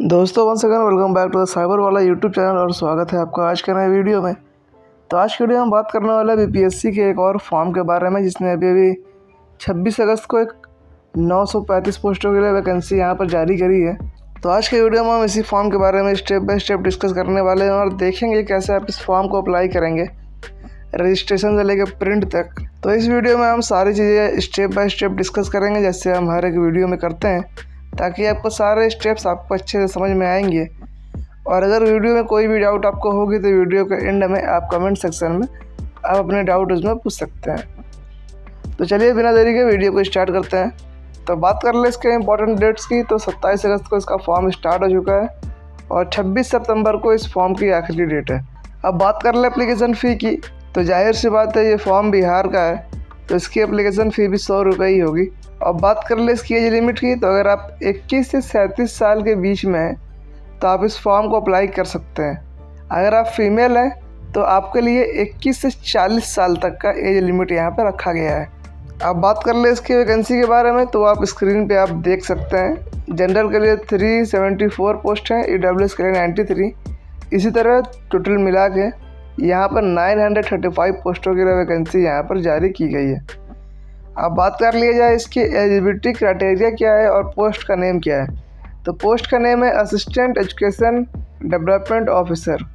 दोस्तों once again welcome back to the cyber वाला YouTube channel और स्वागत है आपका आज के नए वीडियो में। तो आज की वीडियो में हम बात करने वाले हैं बीपीएससी के एक और फॉर्म के बारे में जिसने अभी 26 अगस्त को एक 935 पोस्टों के लिए वैकेंसी यहाँ पर जारी करी है। तो आज के वीडियो में हम इसी फॉर्म के बारे में स्टेप बाय स्टेप डिस्कस करने वाले हैं और देखेंगे कैसे आप इस फॉर्म को अप्लाई करेंगे रजिस्ट्रेशन से लेकर प्रिंट तक। तो इस वीडियो में हम सारी चीज़ें स्टेप बाय स्टेप डिस्कस करेंगे जैसे हम हर एक वीडियो में करते हैं, ताकि आपको सारे स्टेप्स आपको अच्छे से समझ में आएंगे। और अगर वीडियो में कोई भी डाउट आपको होगी तो वीडियो के एंड में आप कमेंट सेक्शन में आप अपने डाउट उसमें पूछ सकते हैं। तो चलिए बिना देरी के वीडियो को स्टार्ट करते हैं। तो बात कर ले इसके इंपॉर्टेंट डेट्स की, तो 27 अगस्त को इसका फॉर्म स्टार्ट हो चुका है और 26 सितंबर को इस फॉर्म की आखिरी डेट है। अब बात कर ले एप्लीकेशन फ़ी की, तो जाहिर सी बात है ये फॉर्म बिहार का है तो इसकी एप्लीकेशन फ़ी भी 100 रुपये ही होगी। अब बात कर ले इसकी एज लिमिट की, तो अगर आप 21 से 37 साल के बीच में हैं तो आप इस फॉर्म को अप्लाई कर सकते हैं। अगर आप फीमेल हैं तो आपके लिए 21 से 40 साल तक का एज लिमिट यहाँ पर रखा गया है। अब बात कर ले इसकी वैकेंसी के बारे में, तो आप स्क्रीन पे आप देख सकते हैं जनरल के लिए 374 पोस्ट हैं, ईडब्ल्यूएस के लिए 93, इसी तरह टोटल मिला के यहाँ पर 935 पोस्टों की वैकेंसी यहाँ पर जारी की गई है। अब बात कर लिया जाए इसकी एलिजिबिलिटी क्राइटेरिया क्या है और पोस्ट का नेम क्या है। तो पोस्ट का नेम है असिस्टेंट एजुकेशन डेवलपमेंट ऑफिसर।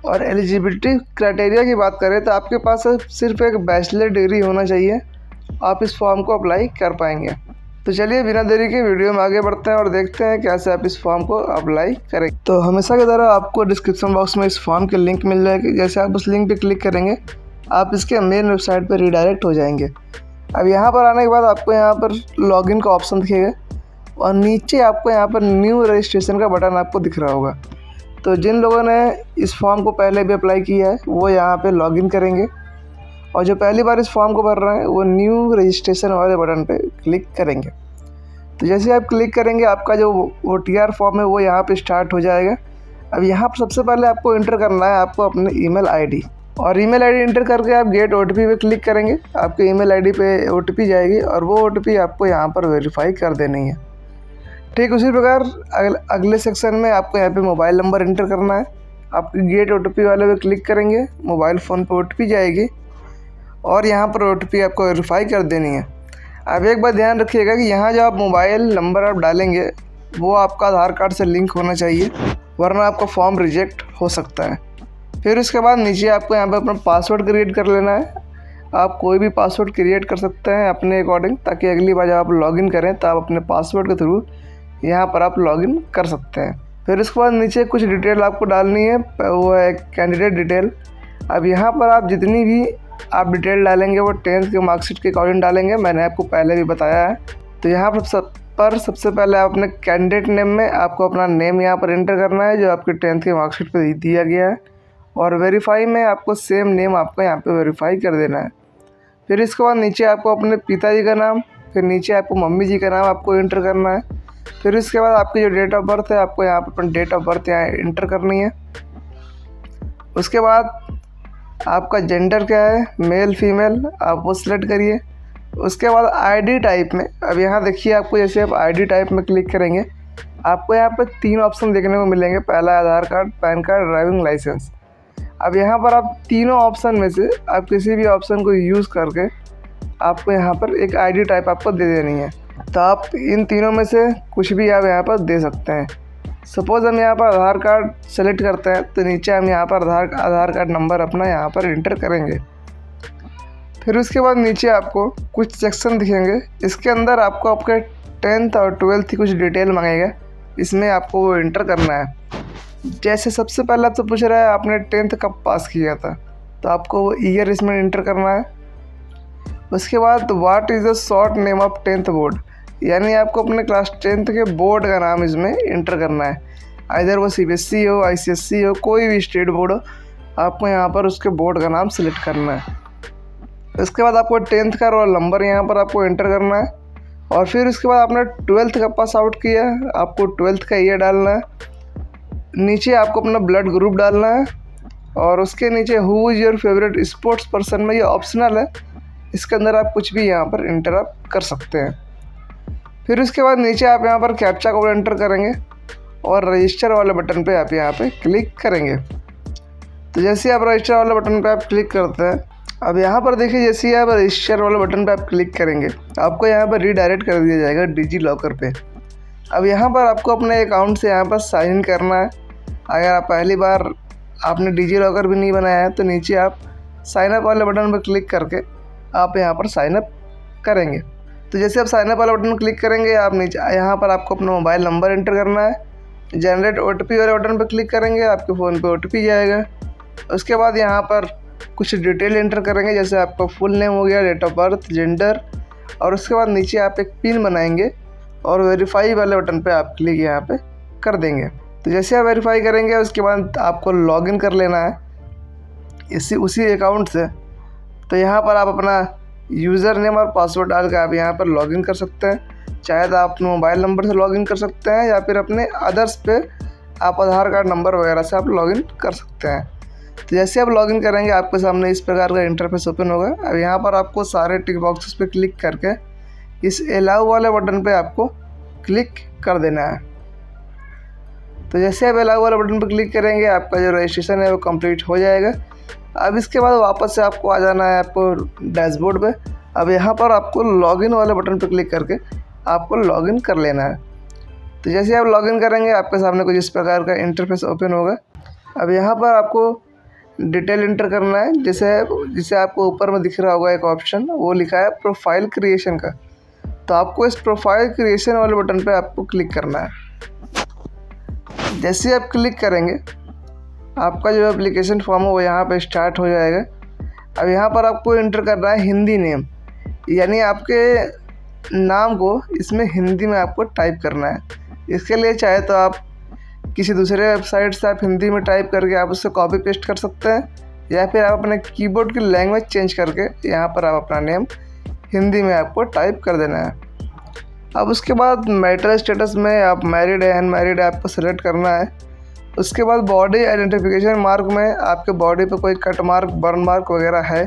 और एलिजिबिलिटी क्राइटेरिया की बात करें तो आपके पास सिर्फ एक बैचलर डिग्री होना चाहिए, आप इस फॉर्म को अप्लाई कर पाएंगे। तो चलिए बिना देरी के वीडियो में आगे बढ़ते हैं और देखते हैं कैसे आप इस फॉर्म को अप्लाई करें। तो हमेशा की तरह आपको डिस्क्रिप्शन बॉक्स में इस फॉर्म की लिंक मिल जाएगी। जैसे आप उस लिंक पर क्लिक करेंगे आप इसके मेन वेबसाइट पर रिडायरेक्ट हो जाएंगे। अब यहाँ पर आने के बाद आपको यहाँ पर लॉगिन का ऑप्शन दिखेगा और नीचे आपको यहाँ पर न्यू रजिस्ट्रेशन का बटन आपको दिख रहा होगा। तो जिन लोगों ने इस फॉर्म को पहले भी अप्लाई किया है वो यहाँ पे लॉगिन करेंगे और जो पहली बार इस फॉर्म को भर रहे हैं वो न्यू रजिस्ट्रेशन वाले बटन पे क्लिक करेंगे। तो जैसे आप क्लिक करेंगे आपका जो OTR फॉर्म है वो यहाँ पर स्टार्ट हो जाएगा। अब यहाँ पर सबसे पहले आपको इंटर करना है आपको अपने ईमेल आईडी, और ईमेल आईडी इंटर करके आप गेट OTP पे क्लिक करेंगे। आपके ईमेल आईडी पे OTP जाएगी और वो OTP आपको यहाँ पर वेरीफाई कर देनी है। ठीक उसी प्रकार अगले सेक्शन में आपको यहाँ पे मोबाइल नंबर इंटर करना है। आपके गेट OTP वाले पे क्लिक करेंगे, मोबाइल फ़ोन पे OTP जाएगी और यहाँ पर OTP आपको वेरीफाई कर देनी है। अब एक बात ध्यान रखिएगा कि यहाँ जो आप मोबाइल नंबर आप डालेंगे वो आपका आधार कार्ड से लिंक होना चाहिए, वरना आपका फॉर्म रिजेक्ट हो सकता है। फिर उसके बाद नीचे आपको यहाँ पर अपना पासवर्ड क्रिएट कर लेना है। आप कोई भी पासवर्ड क्रिएट कर सकते हैं अपने अकॉर्डिंग, ताकि अगली बार जब आप लॉगिन करें तो आप अपने पासवर्ड के थ्रू यहाँ पर आप लॉगिन कर सकते हैं। फिर उसके बाद नीचे कुछ डिटेल आपको डालनी है, वो है कैंडिडेट डिटेल। अब यहाँ पर आप जितनी भी आप डिटेल डालेंगे वो 10th के मार्कशीट के अकॉर्डिंग डालेंगे, मैंने आपको पहले भी बताया है। तो यहाँ पर सबसे पहले आप अपने कैंडिडेट नेम में आपको अपना नेम यहाँ पर एंटर करना है जो आपके 10th के मार्कशीट पर दिया गया है, और वेरीफाई में आपको सेम नेम आपको यहाँ पे वेरीफाई कर देना है। फिर इसके बाद नीचे आपको अपने पिताजी का नाम, फिर नीचे आपको मम्मी जी का नाम आपको इंटर करना है। फिर इसके बाद आपकी जो डेट ऑफ बर्थ है आपको यहाँ पर अपनी डेट ऑफ बर्थ यहाँ इंटर करनी है। उसके बाद आपका जेंडर क्या है, मेल फीमेल, आप वो सिलेक्ट करिए। उसके बाद ID टाइप में, अब यहाँ देखिए आपको जैसे आप ID टाइप में क्लिक करेंगे आपको यहाँ पर 3 ऑप्शन देखने को मिलेंगे। पहला Aadhaar card, PAN card, driving licence. अब यहाँ पर आप तीनों ऑप्शन में से आप किसी भी ऑप्शन को यूज़ करके आपको यहाँ पर एक ID टाइप आपको दे देनी है। तो आप इन तीनों में से कुछ भी आप यहाँ पर दे सकते हैं। सपोज़ हम यहाँ पर आधार कार्ड सेलेक्ट करते हैं तो नीचे हम यहाँ पर आधार कार्ड नंबर अपना यहाँ पर इंटर करेंगे। फिर उसके बाद नीचे आपको कुछ सेक्शन दिखेंगे, इसके अंदर आपको आपके 10th और 12th की कुछ डिटेल मांगेगा, इसमें आपको वो इंटर करना है। जैसे सबसे पहले आपसे पूछ रहा है आपने 10th कब पास किया था, तो आपको वो ईयर इसमें इंटर करना है। उसके बाद what is the short name of 10th board, यानी आपको अपने क्लास 10th के बोर्ड का नाम इसमें इंटर करना है। आइदर वो CBSE हो, ICSE हो, कोई भी स्टेट बोर्ड हो, आपको यहाँ पर उसके बोर्ड का नाम सेलेक्ट करना है। उसके बाद आपको 10th का रोल नंबर यहाँ पर आपको इंटर करना है, और फिर उसके बाद आपने 12th का पास आउट किया है आपको 12th का ईयर डालना है। नीचे आपको अपना ब्लड ग्रुप डालना है, और उसके नीचे who is your favourite sports person में ये ऑप्शनल है, इसके अंदर आप कुछ भी यहाँ पर इंटर आप कर सकते हैं। फिर उसके बाद नीचे आप यहाँ पर कैप्चा कोड एंटर करेंगे और रजिस्टर वाले बटन पे आप यहाँ पे क्लिक करेंगे। तो जैसे आप रजिस्टर वाले बटन पे आप क्लिक करते हैं, अब यहाँ पर देखिए जैसे ही आप रजिस्टर वाले बटन पे आप क्लिक करेंगे आपको यहाँ पर रीडायरेक्ट कर दिया जाएगा डिजी लॉकर पे। अब यहाँ पर आपको अपने अकाउंट से यहाँ पर साइन इन करना है। अगर आप पहली बार आपने डिजी लॉकर भी नहीं बनाया है तो नीचे आप साइन अप वाले बटन पर क्लिक करके आप यहाँ पर साइन अप करेंगे। तो जैसे आप साइन अप वाला बटन क्लिक करेंगे आप नीचे यहाँ पर आपको अपना मोबाइल नंबर एंटर करना है। जनरेट OTP वाले बटन पर क्लिक करेंगे, आपके फ़ोन पे OTP जाएगा। उसके बाद यहाँ पर कुछ डिटेल एंटर करेंगे, जैसे आपका फुल नेम हो गया, डेट ऑफ बर्थ, जेंडर, और उसके बाद नीचे आप एक पिन बनाएंगे और वेरीफाई वाले बटन पे आप क्लिक यहाँ पे कर देंगे। तो जैसे आप वेरीफाई करेंगे उसके बाद आपको लॉगिन कर लेना है उसी अकाउंट से। तो यहाँ पर आप अपना यूज़र नेम और पासवर्ड डाल के आप यहाँ पर लॉगिन कर सकते हैं। चाहे तो आप अपने मोबाइल नंबर से लॉगिन कर सकते हैं या फिर अपने अदर्स पे आप आधार कार्ड नंबर वगैरह से आप लॉगिन कर सकते हैं। तो जैसे आप लॉगिन करेंगे आपके सामने इस प्रकार का इंटरफेस ओपन होगा। अब यहाँ पर आपको सारे टिक बॉक्सेस पे क्लिक करके इस अलाउ वाले बटन पे आपको क्लिक कर देना है। तो जैसे आप अलाउ वाले बटन पर क्लिक करेंगे आपका जो रजिस्ट्रेशन है वो कंप्लीट हो जाएगा। अब इसके बाद वापस से आपको आ जाना है आपको डैशबोर्ड पे। अब यहाँ पर आपको लॉगिन वाले बटन पर क्लिक करके आपको लॉगिन कर लेना है। तो जैसे आप लॉगिन करेंगे आपके सामने कुछ इस प्रकार का इंटरफेस ओपन होगा। अब यहाँ पर आपको डिटेल इंटर करना है, जैसे आपको ऊपर में दिख रहा होगा एक ऑप्शन, वो लिखा है प्रोफाइल क्रिएशन का। तो आपको इस प्रोफाइल क्रिएशन वाले बटन पे आपको क्लिक करना है। जैसे आप क्लिक करेंगे आपका जो एप्लीकेशन फॉर्म है वो यहाँ पे स्टार्ट हो जाएगा। अब यहाँ पर आपको इंटर करना है हिंदी नेम, यानी आपके नाम को इसमें हिंदी में आपको टाइप करना है। इसके लिए चाहे तो आप किसी दूसरे वेबसाइट से आप हिंदी में टाइप करके आप उससे कॉपी पेस्ट कर सकते हैं, या फिर आप अपने कीबोर्ड की लैंग्वेज चेंज करके यहाँ पर आप अपना नेम हिंदी में आपको टाइप कर देना है। अब उसके बाद मैरिटल स्टेटस में आप मैरिड है अनमैरिड है आपको सेलेक्ट करना है। उसके बाद बॉडी आइडेंटिफिकेशन मार्क में आपके बॉडी पे कोई कट मार्क, बर्न मार्क वगैरह है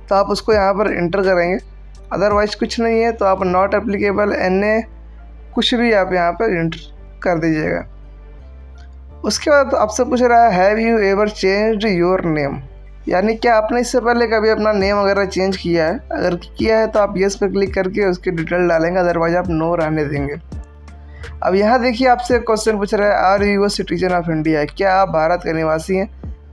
तो आप उसको यहाँ पर इंटर करेंगे। अदरवाइज कुछ नहीं है तो आप नॉट एप्लीकेबल, NA कुछ भी आप यहाँ पर इंटर कर दीजिएगा। उसके बाद आपसे पूछ रहा है have you ever changed your name, यानी क्या आपने इससे पहले कभी अपना नेम वगैरह चेंज किया है। अगर किया है तो आप येस पे क्लिक करके उसकी डिटेल डालेंगे, अदरवाइज आप नो रहने देंगे। अब यहाँ देखिए आपसे क्वेश्चन पूछ रहा है are you citizen of India, क्या आप भारत के निवासी हैं।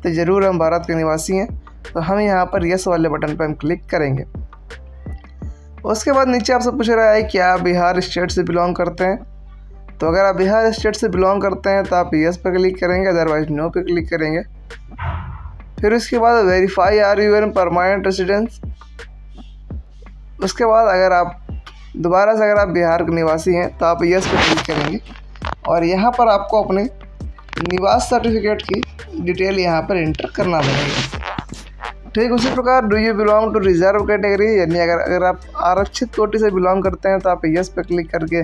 तो ज़रूर हम भारत के निवासी हैं, तो हम यहाँ पर येस वाले बटन पर हम क्लिक करेंगे। उसके बाद नीचे आपसे पूछ रहा है क्या आप बिहार स्टेट से बिलोंग करते हैं। तो अगर आप बिहार स्टेट से बिलोंग करते हैं तो आप येस पर क्लिक करेंगे, अदरवाइज नो पे क्लिक करेंगे। फिर उसके बाद verify are you an permanent residence. उसके बाद अगर आप दोबारा से अगर आप बिहार के निवासी हैं तो आप येस पे क्लिक करेंगे और यहाँ पर आपको अपने निवास सर्टिफिकेट की डिटेल यहाँ पर इंटर करना पड़ेगा। ठीक उसी प्रकार do you belong to reserve category, यानी अगर आप आरक्षित कोटि से बिलोंग करते हैं तो आप येस पे क्लिक करके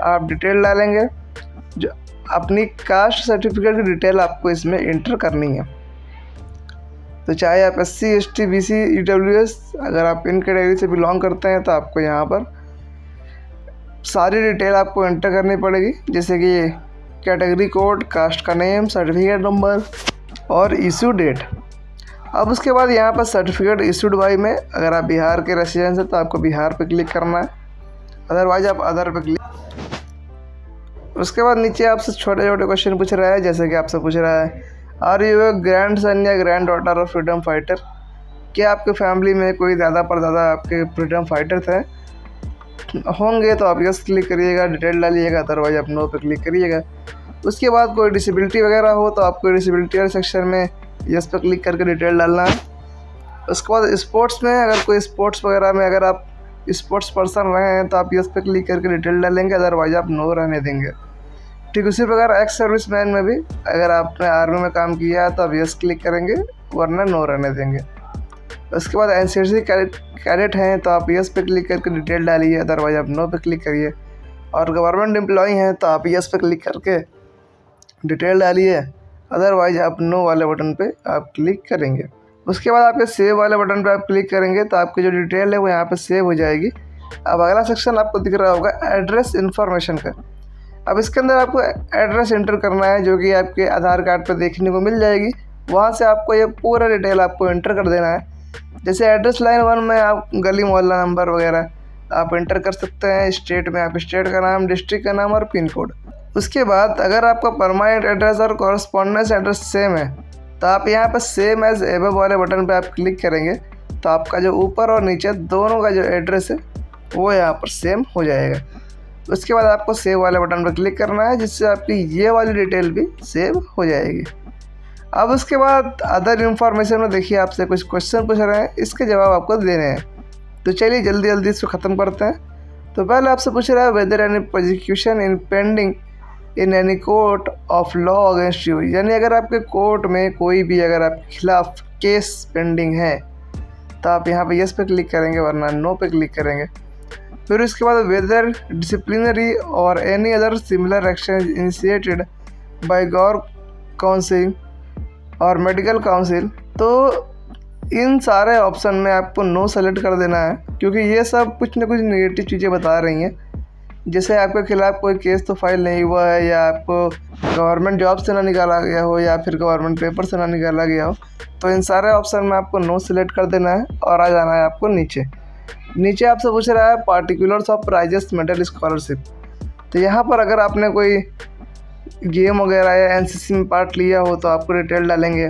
आप डिटेल डालेंगे। जो अपनी कास्ट सर्टिफिकेट की डिटेल आपको इसमें इंटर करनी है। तो चाहे आप SC ST BC EWS अगर आप इन कैटेगरी से बिलोंग करते हैं तो आपको यहाँ पर सारी डिटेल आपको इंटर करनी पड़ेगी, जैसे कि कैटेगरी कोड, कास्ट का नेम, सर्टिफिकेट नंबर और इशू डेट। अब उसके बाद यहाँ पर सर्टिफिकेट इशूड बाई में अगर आप बिहार के रेसिडेंस हैं तो आपको बिहार पे क्लिक करना है, अदरवाइज आप अदर पे क्लिक। उसके बाद नीचे आपसे छोटे छोटे क्वेश्चन पूछ रहा है, जैसे कि आपसे पूछ रहा है are you a grandson or granddaughter of freedom fighter, क्या आपके फैमिली में कोई दादा परदादा आपके फ्रीडम फाइटर थे होंगे तो आप यस क्लिक करिएगा, डिटेल डालिएगा, अदरवाइज आप नो पे क्लिक करिएगा। उसके बाद कोई डिसेबिलिटी वगैरह हो तो आपको डिसेबिलिटी वाले सेक्शन में यस पे क्लिक करके डिटेल डालना है। उसके बाद स्पोर्ट्स में अगर कोई स्पोर्ट्स वगैरह में अगर आप स्पोर्ट्स पर्सन रहे हैं तो आप यस पे क्लिक करके डिटेल डालेंगे, अदरवाइज आप नो रहने देंगे। ठीक उसी प्रकार एक्स सर्विस मैन में भी अगर आपने आर्मी में काम किया है तो आप यस क्लिक करेंगे, वरना नो रहने देंगे। उसके बाद NCC कैडेट हैं तो आप यस पे क्लिक करके डिटेल डालिए, अदरवाइज आप नो पे क्लिक करिए। और गवर्नमेंट एम्प्लॉई हैं तो आप यस पे क्लिक करके डिटेल डालिए, अदरवाइज आप नो वाले बटन पे आप क्लिक करेंगे। उसके बाद आपके सेव वाले बटन पे आप क्लिक करेंगे तो आपकी जो डिटेल है वो यहाँ पे सेव हो जाएगी। अब अगला सेक्शन आपको दिख रहा होगा एड्रेस इन्फॉर्मेशन का। अब इसके अंदर आपको एड्रेस एंटर करना है, जो कि आपके आधार कार्ड पर देखने को मिल जाएगी। वहाँ से आपको ये पूरा डिटेल आपको एंटर कर देना है। जैसे एड्रेस लाइन 1 में आप गली मोहल्ला नंबर वगैरह आप एंटर कर सकते हैं। स्टेट में आप स्टेट का नाम, डिस्ट्रिक्ट का नाम और पिन कोड। उसके बाद अगर आपका परमानेंट एड्रेस और कॉरस्पॉन्डेंस एड्रेस सेम है तो आप यहाँ पर सेम एज एबव वाले बटन पे आप क्लिक करेंगे तो आपका जो ऊपर और नीचे दोनों का जो एड्रेस है वो यहाँ पर सेम हो जाएगा। उसके बाद आपको सेव वाले बटन पर क्लिक करना है, जिससे आपकी ये वाली डिटेल भी सेव हो जाएगी। अब उसके बाद अदर इन्फॉर्मेशन में देखिए आपसे कुछ क्वेश्चन पूछ रहे हैं, इसके जवाब आपको देने हैं। तो चलिए जल्दी जल्दी इसको ख़त्म करते हैं। तो पहले आपसे पूछ रहा है whether any prosecution in pending in any court of law against you, यानी अगर आपके कोर्ट में कोई भी अगर आपके खिलाफ केस पेंडिंग है तो आप यहाँ पे यस पे क्लिक करेंगे, वरना नो पे क्लिक करेंगे। फिर उसके बाद वेदर डिसिप्लिनरी और any other similar action initiated by government council और मेडिकल काउंसिल, तो इन सारे ऑप्शन में आपको नो सेलेक्ट कर देना है, क्योंकि ये सब कुछ ना कुछ नेगेटिव चीज़ें बता रही हैं। जैसे आपके खिलाफ कोई केस तो फाइल नहीं हुआ है, या आपको गवर्नमेंट जॉब से ना निकाला गया हो, या फिर गवर्नमेंट पेपर से ना निकाला गया हो, तो इन सारे ऑप्शन में आपको नो सेलेक्ट कर देना है और आ जाना है आपको नीचे। नीचे आपसे पूछ रहा है particulars of prizes medal scholarship. तो यहाँ पर अगर आपने कोई गेम वगैरह या एनसीसी में पार्ट लिया हो तो आपको डिटेल डालेंगे।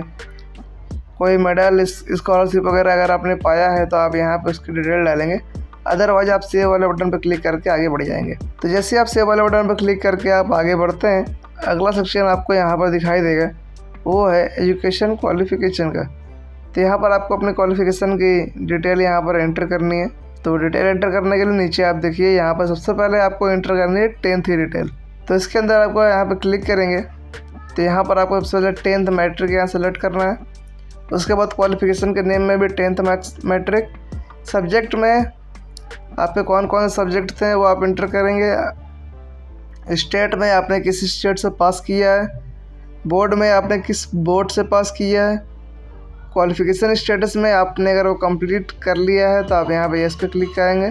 कोई मेडल स्कॉलरशिप वगैरह अगर आपने पाया है तो आप यहाँ पे उसकी डिटेल डालेंगे। अदरवाइज आप सेव वाले बटन पर क्लिक करके आगे बढ़ जाएंगे। तो जैसे आप सेव वाले बटन पर क्लिक करके आप आगे बढ़ते हैं, अगला सेक्शन आपको यहाँ पर दिखाई देगा, वो है एजुकेशन क्वालिफिकेशन का। तो यहाँ पर आपको अपने क्वालिफिकेशन की डिटेल यहाँ पर एंटर करनी है। तो डिटेल एंटर करने के लिए नीचे आप देखिए यहाँ पर सबसे पहले आपको एंटर करनी है 10th की डिटेल। तो इसके अंदर आपको यहाँ पर क्लिक करेंगे तो यहाँ पर आपको सबसे पहले 10th मैट्रिक यहाँ सेलेक्ट करना है। उसके बाद क्वालिफिकेशन के नेम में भी 10th मैट्रिक। सब्जेक्ट में आपके कौन कौन से सब्जेक्ट थे वो आप इंटर करेंगे। स्टेट में आपने किस स्टेट से पास किया है, बोर्ड में आपने किस बोर्ड से पास किया है, क्वालिफिकेशन स्टेटस में आपने अगर वो कंप्लीट कर लिया है तो आप यहाँ पे यस पे क्लिक करेंगे।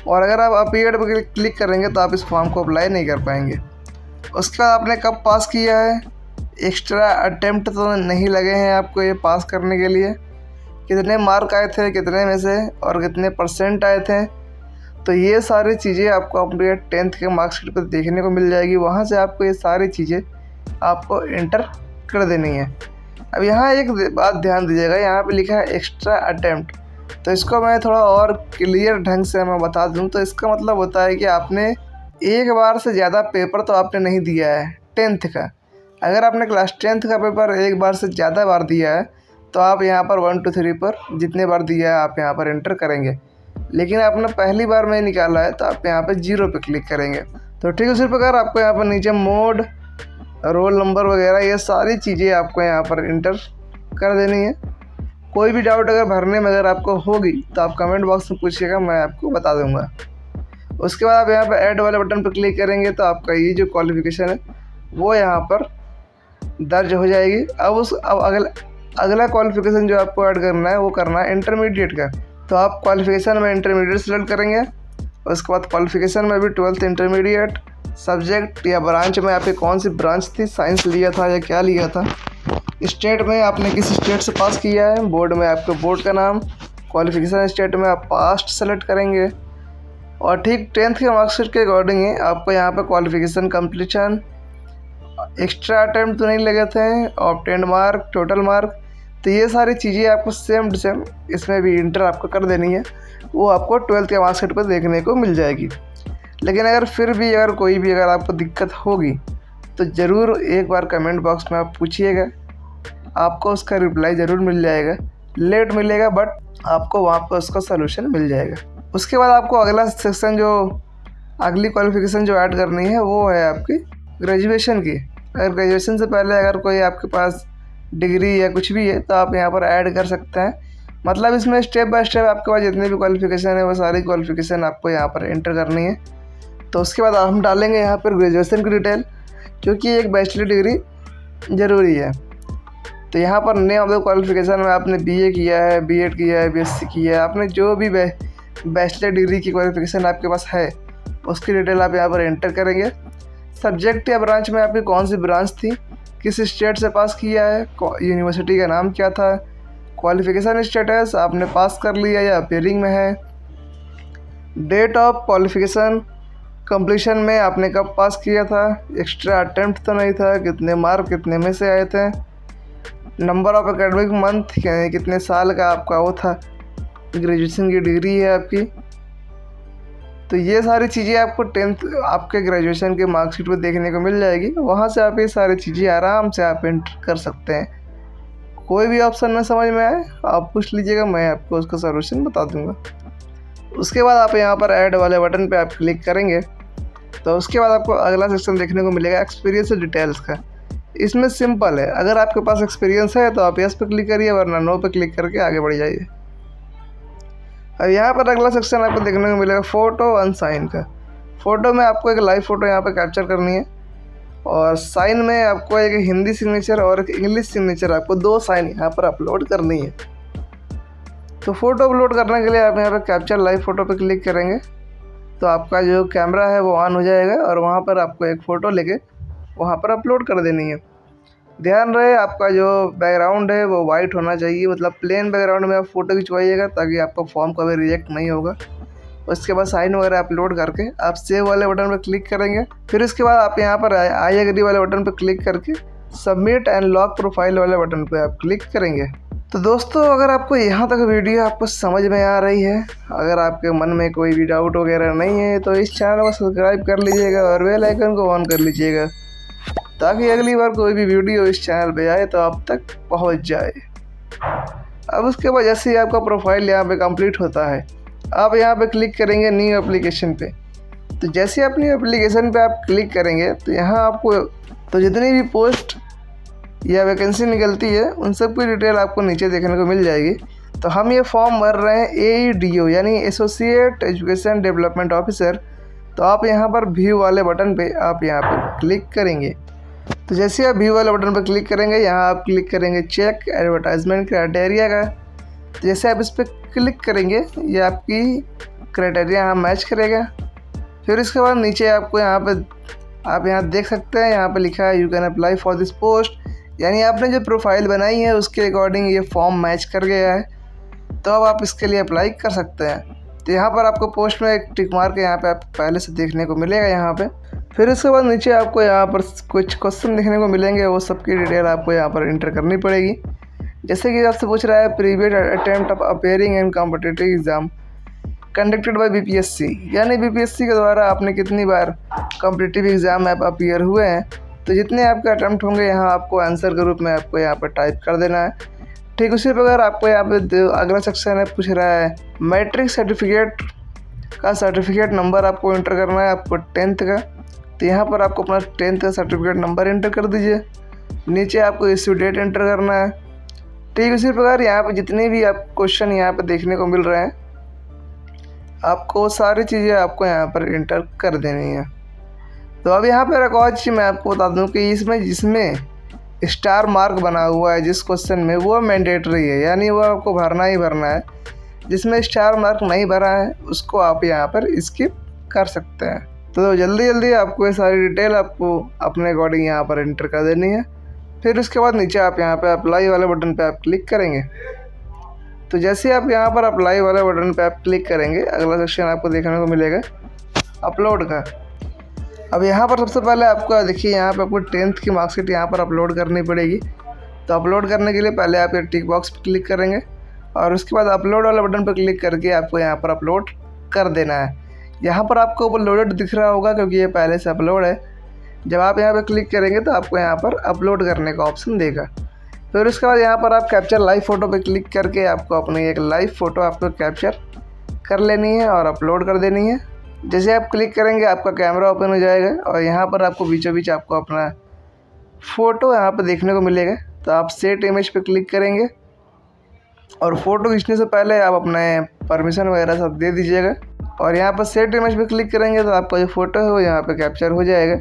और अगर आप अपीयर्ड पर क्लिक करेंगे तो आप इस फॉर्म को अप्लाई नहीं कर पाएंगे। उसके बाद आपने कब पास किया है, एक्स्ट्रा अटेम्प्ट तो नहीं लगे हैं आपको ये पास करने के लिए, कितने मार्क आए थे कितने में से और कितने % आए थे, तो ये सारी चीज़ें आपको अपने 10th के मार्कशीट पर देखने को मिल जाएगी। वहाँ से आपको ये सारी चीज़ें आपको एंटर कर देनी है। अब यहाँ एक बात ध्यान दीजिएगा, यहाँ पे लिखा है एक्स्ट्रा अटेम्प्ट, तो इसको मैं थोड़ा और क्लियर ढंग से मैं बता दूँ तो इसका मतलब होता है कि आपने एक बार से ज़्यादा पेपर तो आपने नहीं दिया है 10th का। अगर आपने क्लास 10th का पेपर एक बार से ज़्यादा बार दिया है तो आप यहाँ पर 1 2 3 पर जितने बार दिया है आप यहाँ पर एंटर करेंगे। लेकिन आपने पहली बार में निकाला है तो आप यहाँ पर 0 पे क्लिक करेंगे। तो ठीक उसी प्रकार आपको यहाँ पर नीचे मोड, रोल नंबर वगैरह ये सारी चीज़ें आपको यहाँ पर इंटर कर देनी है। कोई भी डाउट अगर भरने में अगर आपको होगी तो आप कमेंट बॉक्स में पूछिएगा, मैं आपको बता दूँगा। उसके बाद आप यहाँ पर ऐड वाले बटन पर क्लिक करेंगे तो आपका ये जो क्वालिफ़िकेशन है वो यहाँ पर दर्ज हो जाएगी। अब अगला क्वालिफ़िकेशन जो आपको ऐड करना है वो करना है इंटरमीडिएट का। तो आप क्वालिफ़िकेशन में इंटरमीडिएट सेलेक्ट करेंगे। उसके बाद क्वालिफ़िकेशन में भी 12th इंटरमीडिएट, सब्जेक्ट या ब्रांच में आपकी कौन सी ब्रांच थी, साइंस लिया था या क्या लिया था, स्टेट में आपने किस स्टेट से पास किया है, बोर्ड में आपके बोर्ड का नाम, क्वालिफ़िकेशन स्टेट में आप पास्ट सेलेक्ट करेंगे। और ठीक 10th के मार्कशीट के अकॉर्डिंग ही आपको यहाँ पर क्वालिफ़िकेशन कंप्लीशन, एक्स्ट्रा अटेम्प्ट तो नहीं लगे थे, ऑब्टेन्ड मार्क, टोटल मार्क, तो ये सारी चीज़ें आपको सेम टू सेम इसमें भी इंटर आपको कर देनी है। वो आपको 12th के मार्कशीट पर देखने को मिल जाएगी। लेकिन अगर फिर भी अगर कोई भी अगर आपको दिक्कत होगी तो ज़रूर एक बार कमेंट बॉक्स में आप पूछिएगा, आपको उसका रिप्लाई ज़रूर मिल जाएगा। लेट मिलेगा बट आपको वहाँ पर उसका सलूशन मिल जाएगा। उसके बाद आपको अगला सेक्शन जो अगली क्वालिफ़िकेशन जो ऐड करनी है वो है आपकी ग्रेजुएशन की। अगर ग्रेजुएशन से पहले अगर कोई आपके पास डिग्री या कुछ भी है तो आप यहाँ पर ऐड कर सकते हैं। मतलब इसमें स्टेप बाय स्टेप आपके पास जितनी भी क्वालिफ़िकेशन है वो सारी क्वालिफ़िकेशन आपको यहाँ पर एंटर करनी है। तो उसके बाद हम डालेंगे यहाँ पर ग्रेजुएशन की डिटेल, क्योंकि एक बैचलर डिग्री ज़रूरी है। तो यहाँ पर नेम ऑफ द क्वालिफ़िकेशन में आपने BA किया है, B.Ed किया है, BSc किया है, आपने जो भी बैचलर डिग्री की क्वालिफ़िकेशन आपके पास है उसकी डिटेल आप यहाँ पर एंटर करेंगे। सब्जेक्ट या ब्रांच में आपकी कौन सी ब्रांच थी, किस स्टेट से पास किया है, यूनिवर्सिटी का नाम क्या था, क्वालिफ़िकेशन स्टेटस आपने पास कर लिया या अपेयरिंग में है, डेट ऑफ क्वालिफ़िकेशन कंप्लीशन में आपने कब पास किया था, एक्स्ट्रा अटेम्प्ट तो नहीं था, कितने मार्क कितने में से आए थे, नंबर ऑफ एकेडमिक मंथ यानी कितने साल का आपका वो था, ग्रेजुएशन की डिग्री है आपकी। तो ये सारी चीज़ें आपको 10th आपके ग्रेजुएशन के मार्कशीट पर देखने को मिल जाएगी। वहाँ से आप ये सारी चीज़ें आराम से आप एंटर कर सकते हैं। कोई भी ऑप्शन ना समझ में आए आप पूछ लीजिएगा, मैं आपको उसका सॉल्यूशन बता दूंगा। उसके बाद आप यहाँ पर ऐड वाले बटन पे आप क्लिक करेंगे तो उसके बाद आपको अगला सेक्शन देखने को मिलेगा एक्सपीरियंस डिटेल्स का। इसमें सिंपल है, अगर आपके पास एक्सपीरियंस है तो आप यस पे क्लिक करिए, वरना नो पे क्लिक करके आगे बढ़ जाइए। अब यहाँ पर अगला सेक्शन आपको देखने को मिलेगा फ़ोटो अनसाइन का। फ़ोटो में आपको एक लाइव फ़ोटो यहाँ पर कैप्चर करनी है और साइन में आपको एक हिंदी सिग्नेचर और एक इंग्लिश सिग्नेचर, आपको 2 साइन यहाँ पर अपलोड करनी है। तो फ़ोटो अपलोड करने के लिए आप यहाँ पर कैप्चर लाइव फ़ोटो पे क्लिक करेंगे तो आपका जो कैमरा है वो ऑन हो जाएगा और वहाँ पर आपको एक फ़ोटो लेके वहाँ पर अपलोड कर देनी है। ध्यान रहे आपका जो बैकग्राउंड है वो वाइट होना चाहिए, मतलब प्लेन बैकग्राउंड में आप फ़ोटो खिंचवाइएगा ताकि आपका फॉर्म कभी रिजेक्ट नहीं होगा। उसके बाद साइन वगैरह अपलोड करके आप सेव वाले बटन पर क्लिक करेंगे। फिर इसके बाद आप यहाँ पर आई एग्री वाले बटन पर क्लिक करके सबमिट एंड लॉक प्रोफाइल वाले बटन पर आप क्लिक करेंगे। तो दोस्तों, अगर आपको यहाँ तक वीडियो आपको समझ में आ रही है, अगर आपके मन में कोई भी डाउट वगैरह नहीं है तो इस चैनल को सब्सक्राइब कर लीजिएगा और बेल आइकन को ऑन कर लीजिएगा ताकि अगली बार कोई भी वीडियो इस चैनल पे आए तो आप तक पहुँच जाए। अब उसके बाद जैसे ही आपका प्रोफाइल यहाँ पे कंप्लीट होता है आप यहाँ पे क्लिक करेंगे न्यू एप्लीकेशन पे। तो जैसे अपनी एप्लीकेशन पे आप क्लिक करेंगे तो यहाँ आपको तो जितनी भी पोस्ट या वैकेंसी निकलती है उन सब की डिटेल आपको नीचे देखने को मिल जाएगी। तो हम ये फॉर्म भर रहे हैं AEDO यानी एसोसिएट एजुकेशन डेवलपमेंट ऑफिसर। तो आप यहाँ पर व्यू वाले बटन पे आप यहाँ पर क्लिक करेंगे। तो जैसे आप व्यू वाले बटन पर क्लिक करेंगे यहाँ आप क्लिक करेंगे चेक एडवर्टाइजमेंट क्राइटेरिया का। तो जैसे आप इस पर क्लिक करेंगे ये आपकी क्राइटेरिया यहाँ मैच करेगा। फिर इसके बाद नीचे आपको यहाँ पे आप यहाँ देख सकते हैं, यहाँ पे लिखा है you can apply for this post, यानी आपने जो प्रोफाइल बनाई है उसके अकॉर्डिंग ये फॉर्म मैच कर गया है तो अब आप इसके लिए अप्लाई कर सकते हैं। तो यहाँ पर आपको पोस्ट में एक टिक मार्क यहाँ पे आप पहले से देखने को मिलेगा यहाँ पे। फिर इसके बाद नीचे आपको यहाँ पर कुछ क्वेश्चन देखने को मिलेंगे, वो सबकी डिटेल आपको यहाँ पर इंटर करनी पड़ेगी। जैसे कि आपसे पूछ रहा है previous attempt of appearing in competitive exam conducted by BPSC, यानी BPSC के द्वारा आपने कितनी बार कॉम्पिटिटिव एग्ज़ाम में आप अपियर हुए हैं। तो जितने आपके अटैम्प्ट होंगे यहाँ आपको आंसर के रूप में आपको यहाँ पर टाइप कर देना है। ठीक उसी प्रकार आपको यहाँ पे अगला सेक्शन है पूछ रहा है मैट्रिक सर्टिफिकेट का सर्टिफिकेट नंबर आपको इंटर करना है आपको 10th का। तो यहाँ पर आपको अपना 10th का सर्टिफिकेट नंबर इंटर कर दीजिए। नीचे आपको इश्यू डेट इंटर करना है। ठीक उसी प्रकार यहाँ पर जितने भी आप क्वेश्चन यहाँ पर देखने को मिल रहे हैं आपको सारी चीज़ें आपको यहाँ पर इंटर कर देनी है। तो अब यहाँ पर एक और चीज़ मैं आपको बता दूँ कि इसमें जिसमें स्टार मार्क बना हुआ है जिस क्वेश्चन में वो मैंडेटरी है, यानी वो आपको भरना ही भरना है। जिसमें स्टार मार्क नहीं भरा है उसको आप यहाँ पर स्किप कर सकते हैं। तो जल्दी जल्दी आपको ये सारी डिटेल आपको अपने अकॉर्डिंग यहाँ पर इंटर कर देनी है। फिर उसके बाद नीचे आप यहाँ पर अप्लाई वाले बटन पर आप क्लिक करेंगे। तो जैसे आप यहाँ पर अप्लाई वाले बटन पे आप क्लिक करेंगे अगला सेक्शन आपको देखने को मिलेगा अपलोड का। अब यहाँ पर सबसे पहले आपको देखिए यहाँ पे आपको 10th की मार्कशीट यहाँ पर अपलोड करनी पड़ेगी। तो अपलोड करने के लिए पहले आप ये टिक बॉक्स पे क्लिक करेंगे और उसके बाद अपलोड वाले बटन पर क्लिक करके आपको यहाँ पर अपलोड कर देना है। यहाँ पर आपको ऊपर लोडेड दिख रहा होगा क्योंकि ये पहले से अपलोड है। जब आप यहाँ पर क्लिक करेंगे तो आपको यहाँ पर अपलोड करने का ऑप्शन देगा। फिर उसके बाद यहाँ पर आप कैप्चर लाइव फ़ोटो पे क्लिक करके आपको अपनी एक लाइव फ़ोटो आपको कैप्चर कर लेनी है और अपलोड कर देनी है। जैसे आप क्लिक करेंगे आपका कैमरा ओपन हो जाएगा और यहाँ पर आपको बीचों बीच आपको अपना फ़ोटो यहाँ पर देखने को मिलेगा। तो आप सेट इमेज पे क्लिक करेंगे और फ़ोटो खींचने से पहले आप अपने परमिशन वगैरह सब दे दीजिएगा और यहाँ पर सेट इमेज पे क्लिक करेंगे तो आपका जो फ़ोटो है वो यहाँ पर कैप्चर हो जाएगा।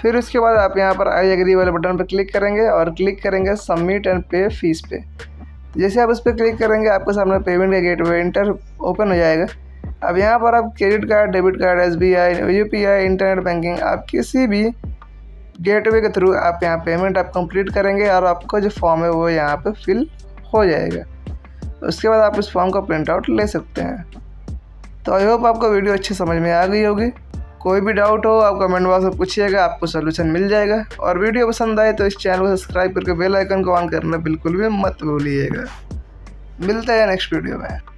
फिर उसके बाद आप यहाँ पर आई एग्री वाले बटन पर क्लिक करेंगे और क्लिक करेंगे सबमिट एंड पे फीस पे। तो जैसे आप इस पर क्लिक करेंगे आपके सामने पेमेंट का गेटवे इंटर ओपन हो जाएगा। अब यहाँ पर आप credit card, debit card, SBI, UPI, internet banking, आप किसी भी गेटवे के थ्रू आप यहाँ पेमेंट आप कंप्लीट करेंगे और आपका जो फॉर्म है वो यहाँ पे फिल हो जाएगा। उसके बाद आप इस फॉर्म का प्रिंट आउट ले सकते हैं। तो आई होप आपको वीडियो अच्छी समझ में आ गई होगी। कोई भी डाउट हो आप कमेंट बॉक्स में पूछिएगा, आपको सोल्यूशन मिल जाएगा। और वीडियो पसंद आए तो इस चैनल को सब्सक्राइब करके बेल आइकन को ऑन करना बिल्कुल भी मत भूलिएगा। मिलते हैं नेक्स्ट वीडियो में।